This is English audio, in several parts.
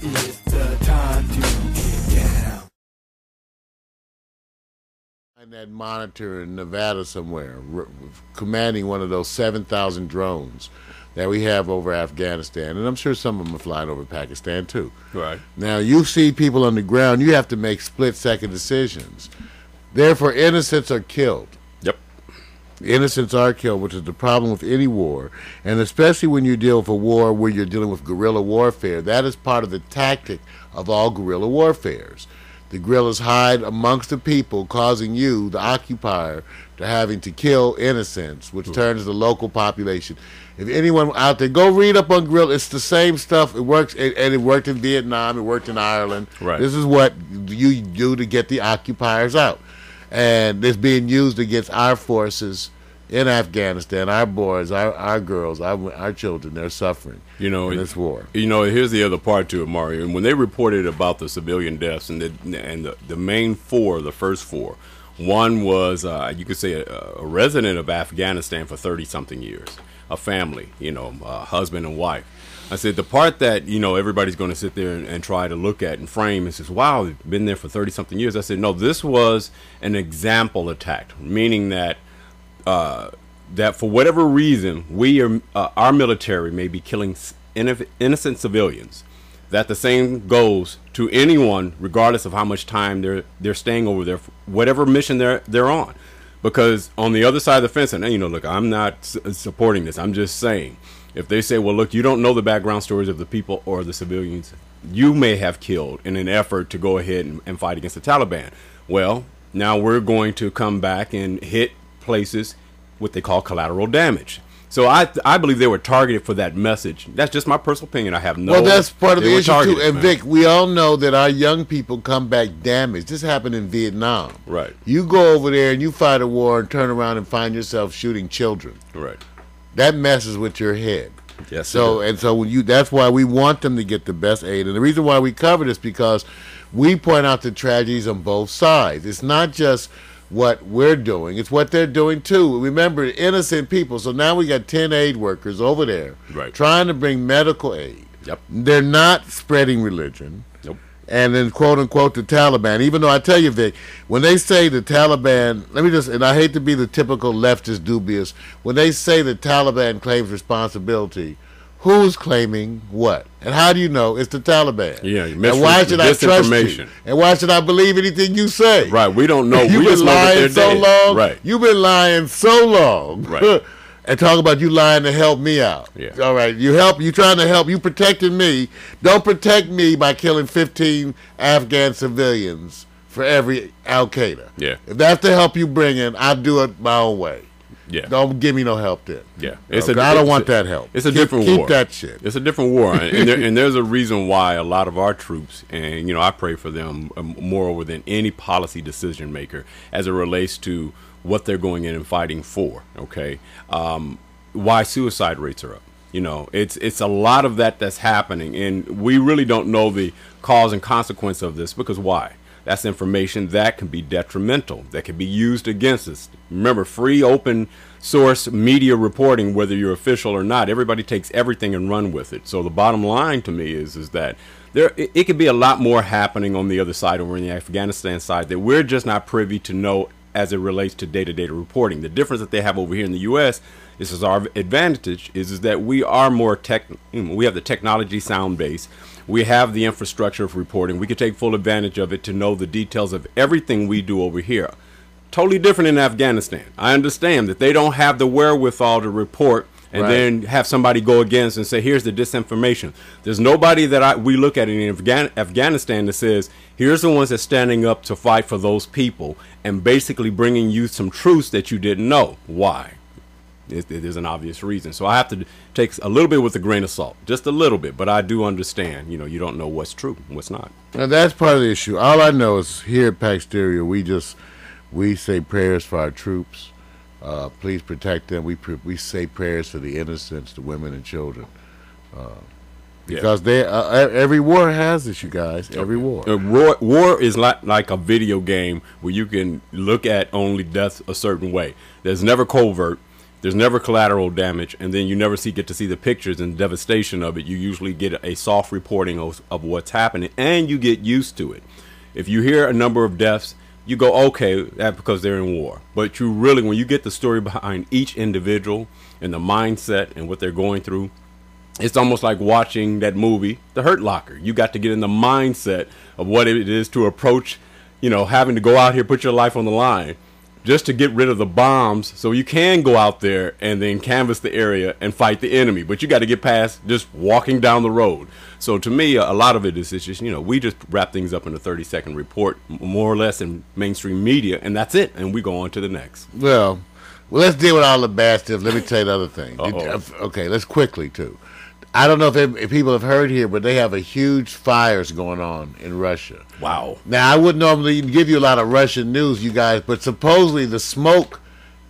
It's the time to get down. And that monitor in Nevada somewhere, commanding one of those 7,000 drones that we have over Afghanistan, and I'm sure some of them are flying over Pakistan too. Right. Now you see people on the ground, you have to make split-second decisions. Therefore, innocents are killed. Yep. Innocents are killed, which is the problem with any war, and especially when you deal with a war where you're dealing with guerrilla warfare. That is part of the tactic of all guerrilla warfares. The guerrillas hide amongst the people, causing you, the occupier, to having to kill innocents, which turns the local population. If anyone out there, go read up on guerrilla. It's the same stuff. It works, and it worked in Vietnam. It worked in Ireland. Right. This is what you do to get the occupiers out, and it's being used against our forces in Afghanistan. Our boys, our girls, our children, they're suffering. In this war. Here's the other part to it, Mario. And when they reported about the civilian deaths, and the main four, the first four, one was you could say a resident of Afghanistan for 30-something years, a family, husband and wife. I said the part that everybody's going to sit there and try to look at and frame and says, "Wow, they've been there for 30-something years." I said, no, this was an example attack, meaning that. That for whatever reason our military may be killing innocent civilians, that the same goes to anyone regardless of how much time they're staying over there, whatever mission they're on. Because on the other side of the fence, and look, I'm not supporting this, I'm just saying, if they say, well, look, you don't know the background stories of the people or the civilians you may have killed in an effort to go ahead and fight against the Taliban, well, now we're going to come back and hit places what they call collateral damage. So I believe they were targeted for that message. That's just my personal opinion. I have no. Well, that's part of the issue targeted, too. And man. Vic, we all know that our young people come back damaged. This happened in Vietnam. Right. You go over there and you fight a war and turn around and find yourself shooting children. Right. That messes with your head. Yes. So when that's why we want them to get the best aid. And the reason why we cover this because we point out the tragedies on both sides. It's not just what we're doing, it's what they're doing too. Remember, innocent people. So now we got 10 aid workers over there trying to bring medical aid. Yep. They're not spreading religion. Nope. And then quote unquote the Taliban, even though I tell you, Vic, when they say the Taliban, and I hate to be the typical leftist dubious, when they say the Taliban claims responsibility, who's claiming what? And how do you know it's the Taliban? Yeah, and why should I trust you? And why should I believe anything you say? Right, we don't know. You've been lying so long. Right. You've been lying so long. Right. And talk about you lying to help me out. Yeah. All right, you trying to help, you protecting me. Don't protect me by killing 15 Afghan civilians for every Al-Qaeda. Yeah. If that's the help you bring in, I'll do it my own way. Yeah. Don't give me no help then. Yeah. I don't want that help. It's a different war. Keep that shit. It's a different war. and there's a reason why a lot of our troops, and I pray for them moreover than any policy decision maker as it relates to what they're going in and fighting for. Okay. Why suicide rates are up. It's a lot of that's happening, and we really don't know the cause and consequence of this because why? That's information that can be detrimental, that can be used against us. Remember, free, open source media reporting, whether you're official or not, everybody takes everything and run with it. So the bottom line to me is that it could be a lot more happening on the other side, over in the Afghanistan side, that we're just not privy to know as it relates to day-to-day reporting. The difference that they have over here in the U.S., this is our advantage, is that we are more we have the technology sound base. We have the infrastructure of reporting. We can take full advantage of it to know the details of everything we do over here. Totally different in Afghanistan. I understand that they don't have the wherewithal to report and then have somebody go against and say, here's the disinformation. There's nobody that we look at in Afghanistan that says, here's the ones that's standing up to fight for those people and basically bringing you some truths that you didn't know. Why? There's an obvious reason. So I have to take a little bit with a grain of salt, just a little bit, but I do understand, you don't know what's true and what's not. Now that's part of the issue. All I know is here at Paxteria, we say prayers for our troops. Please protect them. We say prayers for the innocents, the women and children. Because every war has this, you guys. Every war. War is like a video game where you can look at only death a certain way. There's never covert. There's never collateral damage, and then you never get to see the pictures and devastation of it. You usually get a soft reporting of what's happening, and you get used to it. If you hear a number of deaths, you go, okay, that's because they're in war. But you really, when you get the story behind each individual and the mindset and what they're going through, it's almost like watching that movie, The Hurt Locker. You got to get in the mindset of what it is to approach, having to go out here, put your life on the line just to get rid of the bombs so you can go out there and then canvass the area and fight the enemy. But you got to get past just walking down the road. So to me, a lot of it is just, we just wrap things up in a 30-second report, more or less in mainstream media, and that's it. And we go on to the next. Well, let's deal with all the bad stuff. Let me tell you the other thing. Okay, let's quickly, too. I don't know if people have heard here, but they have a huge fires going on in Russia. Wow. Now, I wouldn't normally give you a lot of Russian news, you guys, but supposedly the smoke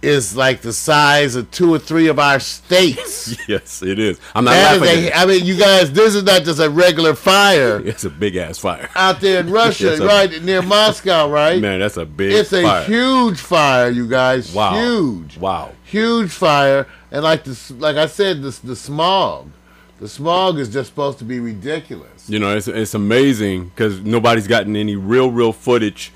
is like the size of 2 or 3 of our states. Yes, it is. I'm not laughing at it. You guys, this is not just a regular fire. It's a big-ass fire. Out there in Russia, right near Moscow, right? Man, that's a big It's fire. a huge fire, you guys. Wow. Huge. Wow. Huge fire. And like I said, the smog. The smog is just supposed to be ridiculous. It's amazing because nobody's gotten any real footage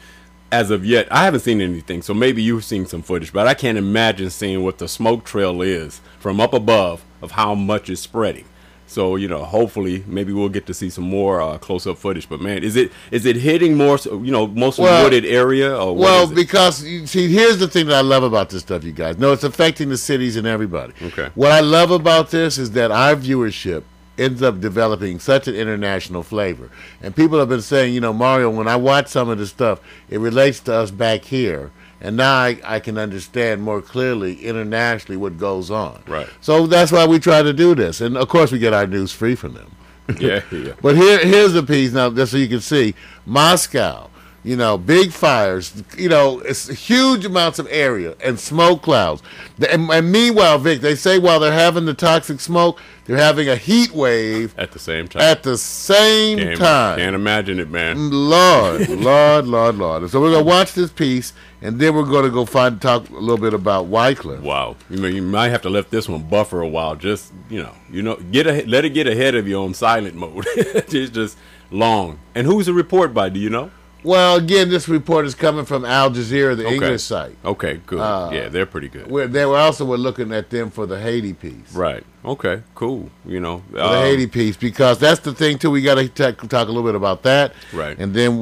as of yet. I haven't seen anything, so maybe you've seen some footage, but I can't imagine seeing what the smoke trail is from up above of how much it's spreading. So, hopefully, maybe we'll get to see some more close-up footage. But, man, is it hitting more, mostly wooded area? Or what is it? Because, see, here's the thing that I love about this stuff, you guys. No, it's affecting the cities and everybody. Okay. What I love about this is that our viewership ends up developing such an international flavor. And people have been saying, Mario, when I watch some of this stuff, it relates to us back here. And now I can understand more clearly internationally what goes on. Right. So that's why we try to do this. And, of course, we get our news free from them. Yeah. But here's the piece now, just so you can see. Moscow, big fires, it's huge amounts of area and smoke clouds. And meanwhile, Vic, they say while they're having the toxic smoke, they're having a heat wave. At the same time. Can't imagine it, man. Lord. And so we're going to watch this piece, and then we're going to go talk a little bit about Wycliffe. Wow. You might have to let this one buffer a while. Just, let it get ahead of you on silent mode. It's just long. And who's the report by, do you know? Well, again, this report is coming from Al Jazeera, the English site. Okay, good. Yeah, they're pretty good. We're looking at them for the Haiti piece. Right. Okay, cool. The Haiti piece, because that's the thing, too. We got to talk a little bit about that. Right. And then,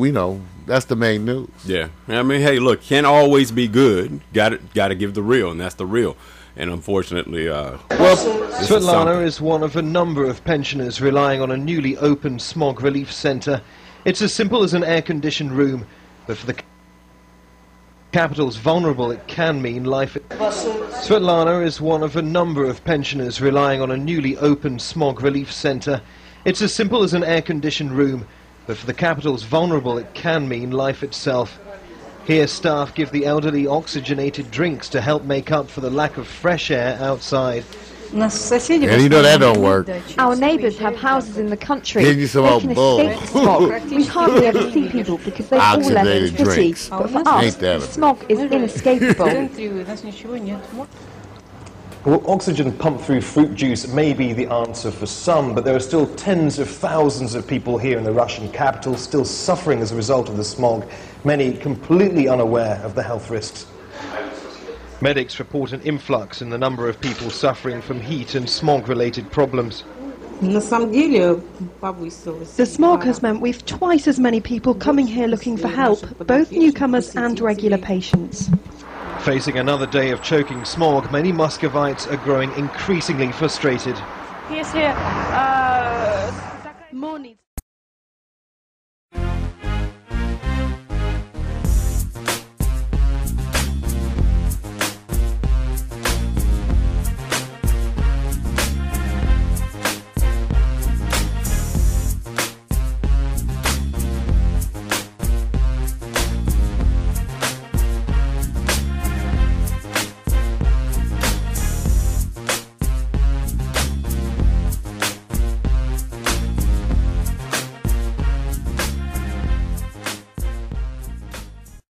that's the main news. Yeah. I mean, hey, look, can't always be good. Got to give the real, and that's the real. And unfortunately, Svetlana is one of a number of pensioners relying on a newly opened smog relief centre. It's as simple as an air-conditioned room, but for the capital's vulnerable, it can mean life. Svetlana is one of a number of pensioners relying on a newly opened smog relief centre. It's as simple as an air-conditioned room, but for the capital's vulnerable, it can mean life itself. Here, staff give the elderly oxygenated drinks to help make up for the lack of fresh air outside. And that don't work. Our neighbours have houses in the country. Give you some they old can bull. escape the smog. We hardly ever see people because they've all left the city. Drinks. But for us, the smog is inescapable. Well, oxygen pumped through fruit juice may be the answer for some, but there are still tens of thousands of people here in the Russian capital still suffering as a result of the smog, many completely unaware of the health risks. Medics report an influx in the number of people suffering from heat and smog-related problems. The smog has meant we've twice as many people coming here looking for help, both newcomers and regular patients. Facing another day of choking smog, many Muscovites are growing increasingly frustrated. More needs